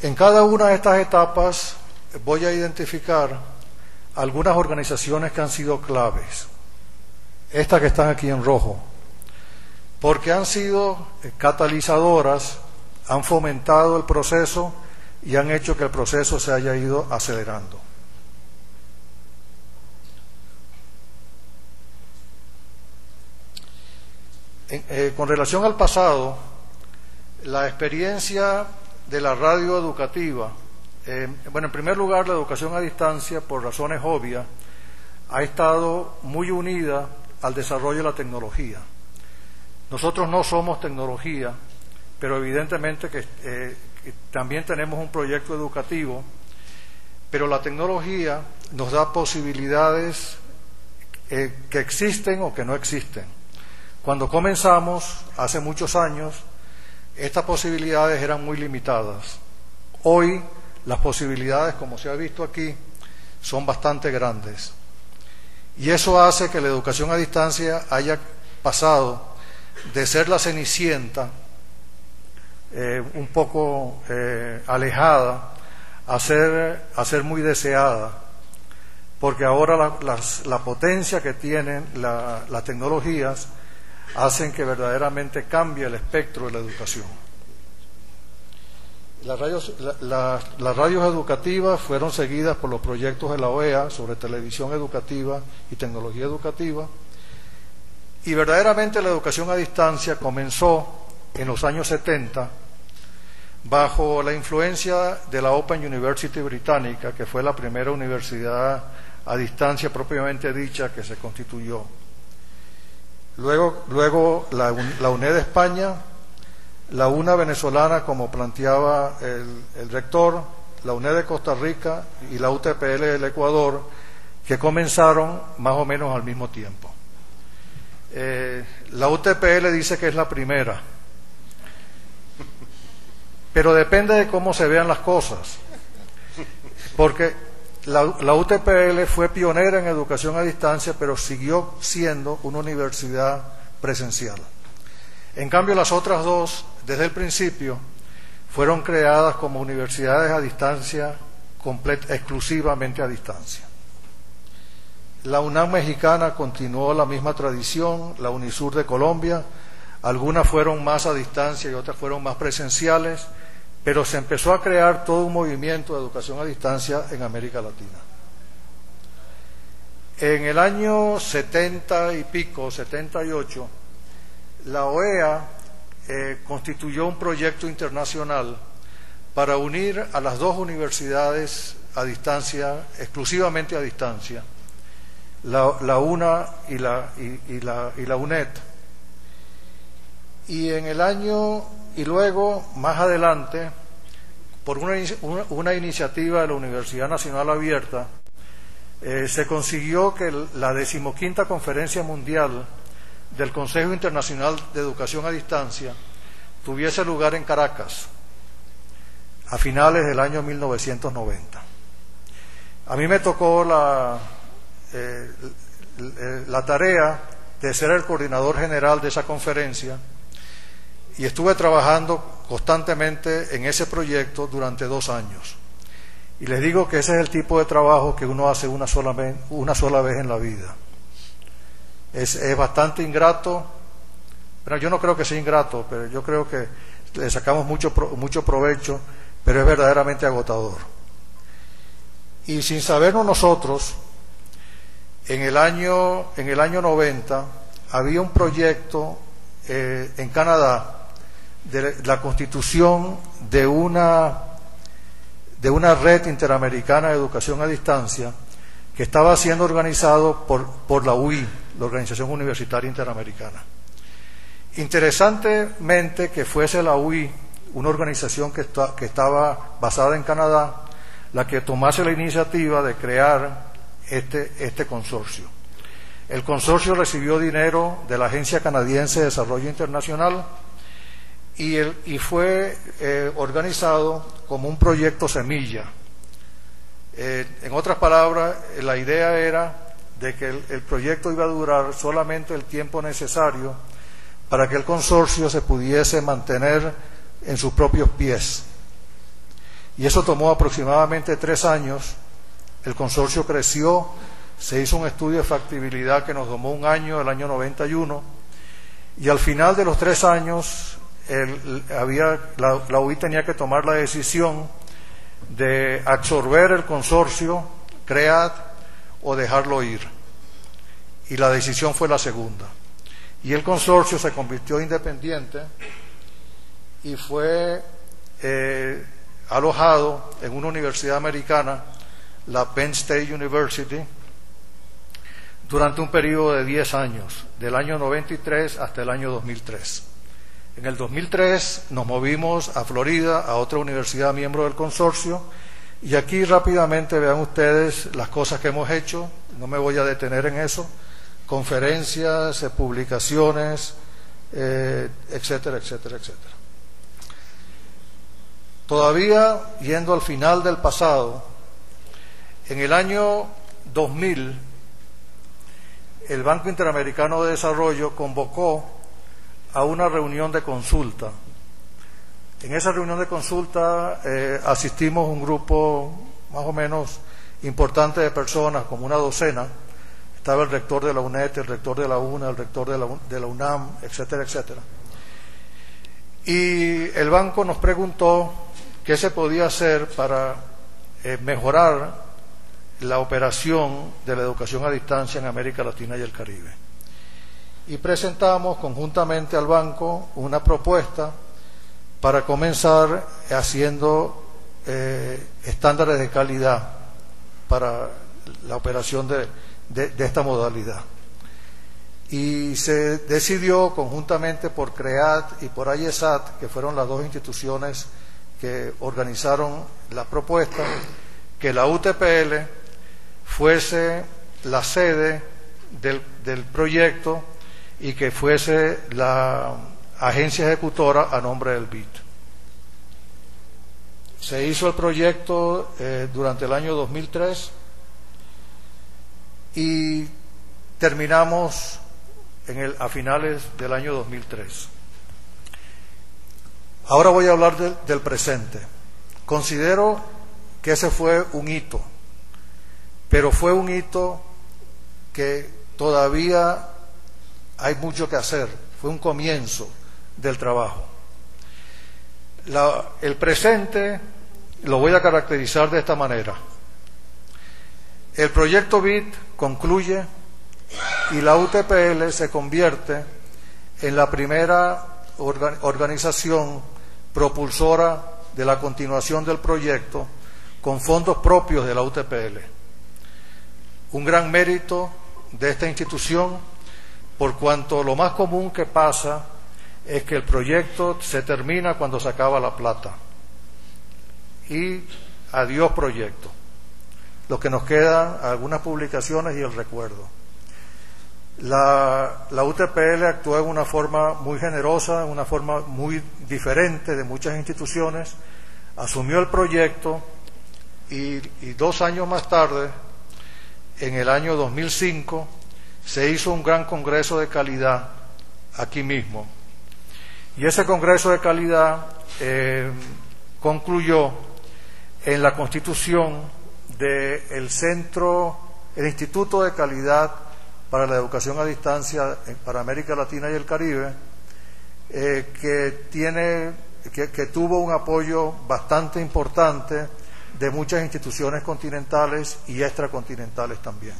En cada una de estas etapas voy a identificar algunas organizaciones que han sido claves. Estas que están aquí en rojo, porque han sido catalizadoras, han fomentado el proceso y han hecho que el proceso se haya ido acelerando. Con relación al pasado, la experiencia de la radio educativa, en primer lugar, la educación a distancia, por razones obvias, ha estado muy unida al desarrollo de la tecnología. Nosotros no somos tecnología, pero evidentemente que también tenemos un proyecto educativo, pero la tecnología nos da posibilidades que existen o que no existen. Cuando comenzamos, hace muchos años, estas posibilidades eran muy limitadas. Hoy, las posibilidades, como se ha visto aquí, son bastante grandes. Y eso hace que la educación a distancia haya pasado de ser la cenicienta, un poco alejada, a ser muy deseada, porque ahora la potencia que tienen las tecnologías hacen que verdaderamente cambie el espectro de la educación. Las radios educativas fueron seguidas por los proyectos de la OEA sobre televisión educativa y tecnología educativa, y verdaderamente la educación a distancia comenzó en los años 70 bajo la influencia de la Open University británica, que fue la primera universidad a distancia propiamente dicha que se constituyó. Luego la UNED de España, la UNA venezolana, como planteaba el rector, la UNED de Costa Rica y la UTPL del Ecuador, que comenzaron más o menos al mismo tiempo. La UTPL dice que es la primera, pero depende de cómo se vean las cosas, porque la UTPL fue pionera en educación a distancia, pero siguió siendo una universidad presencial. En cambio, las otras dos, desde el principio, fueron creadas como universidades a distancia, exclusivamente a distancia. La UNAM mexicana continuó la misma tradición, la UNISUR de Colombia, algunas fueron más a distancia y otras fueron más presenciales, pero se empezó a crear todo un movimiento de educación a distancia en América Latina. En el año 70 y pico, 78, la OEA constituyó un proyecto internacional para unir a las dos universidades a distancia, exclusivamente a distancia, la UNA y la UNED. Y luego, más adelante, por una iniciativa de la Universidad Nacional Abierta, se consiguió que la 15ª Conferencia Mundial del Consejo Internacional de Educación a Distancia tuviese lugar en Caracas a finales del año 1990. A mí me tocó la tarea de ser el coordinador general de esa conferencia y estuve trabajando constantemente en ese proyecto durante 2 años. Y les digo que ese es el tipo de trabajo que uno hace una sola vez en la vida. Es bastante ingrato, pero yo no creo que sea ingrato, pero yo creo que le sacamos mucho provecho, pero es verdaderamente agotador. Y sin saberlo nosotros, en el año 90 había un proyecto en Canadá de la constitución de una red interamericana de educación a distancia que estaba siendo organizado por la UI, la Organización Universitaria Interamericana. Interesantemente que fuese la UI, una organización que estaba basada en Canadá, la que tomase la iniciativa de crear este consorcio. El consorcio recibió dinero de la Agencia Canadiense de Desarrollo Internacional y fue organizado como un proyecto semilla. En otras palabras, la idea era de que el proyecto iba a durar solamente el tiempo necesario para que el consorcio se pudiese mantener en sus propios pies. y eso tomó aproximadamente 3 años. El consorcio creció, se hizo un estudio de factibilidad que nos tomó un año, el año 91, y al final de los 3 años la UIT tenía que tomar la decisión de absorber el consorcio, CREAT, o dejarlo ir. Y la decisión fue la segunda. Y el consorcio se convirtió independiente y fue alojado en una universidad americana, la Penn State University, durante un periodo de 10 años, del año 93 hasta el año 2003. En el 2003 nos movimos a Florida, a otra universidad miembro del consorcio, y aquí rápidamente vean ustedes las cosas que hemos hecho, no me voy a detener en eso, conferencias, publicaciones, etcétera, etcétera, etcétera. Todavía yendo al final del pasado, en el año 2000, el Banco Interamericano de Desarrollo convocó a una reunión de consulta. En esa reunión de consulta asistimos un grupo más o menos importante de personas, como una docena. Estaba el rector de la UNED, el rector de la UNA, el rector de la UNAM, etcétera, etcétera. Y el banco nos preguntó qué se podía hacer para mejorar la operación de la educación a distancia en América Latina y el Caribe. Y presentamos conjuntamente al banco una propuesta para comenzar haciendo estándares de calidad para la operación de esta modalidad. Y se decidió conjuntamente por CREAT y por IESAT, que fueron las dos instituciones que organizaron la propuesta, que la UTPL fuese la sede del proyecto y que fuese la agencia ejecutora a nombre del BID. Se hizo el proyecto durante el año 2003 y terminamos a finales del año 2003. Ahora voy a hablar del presente. Considero que ese fue un hito, pero fue un hito que todavía hay mucho que hacer. Fue un comienzo del trabajo. El presente lo voy a caracterizar de esta manera. El proyecto BID concluye y la UTPL se convierte en la primera organización propulsora de la continuación del proyecto con fondos propios de la UTPL. Un gran mérito de esta institución, por cuanto lo más común que pasa es que el proyecto se termina cuando se acaba la plata. Y adiós proyecto. Lo que nos queda, algunas publicaciones y el recuerdo. La UTPL actuó en una forma muy generosa, en una forma muy diferente de muchas instituciones, asumió el proyecto y 2 años más tarde, en el año 2005, se hizo un gran congreso de calidad aquí mismo. Y ese congreso de calidad concluyó en la constitución del Instituto de Calidad para la Educación a Distancia para América Latina y el Caribe, que tuvo un apoyo bastante importante de muchas instituciones continentales y extracontinentales también.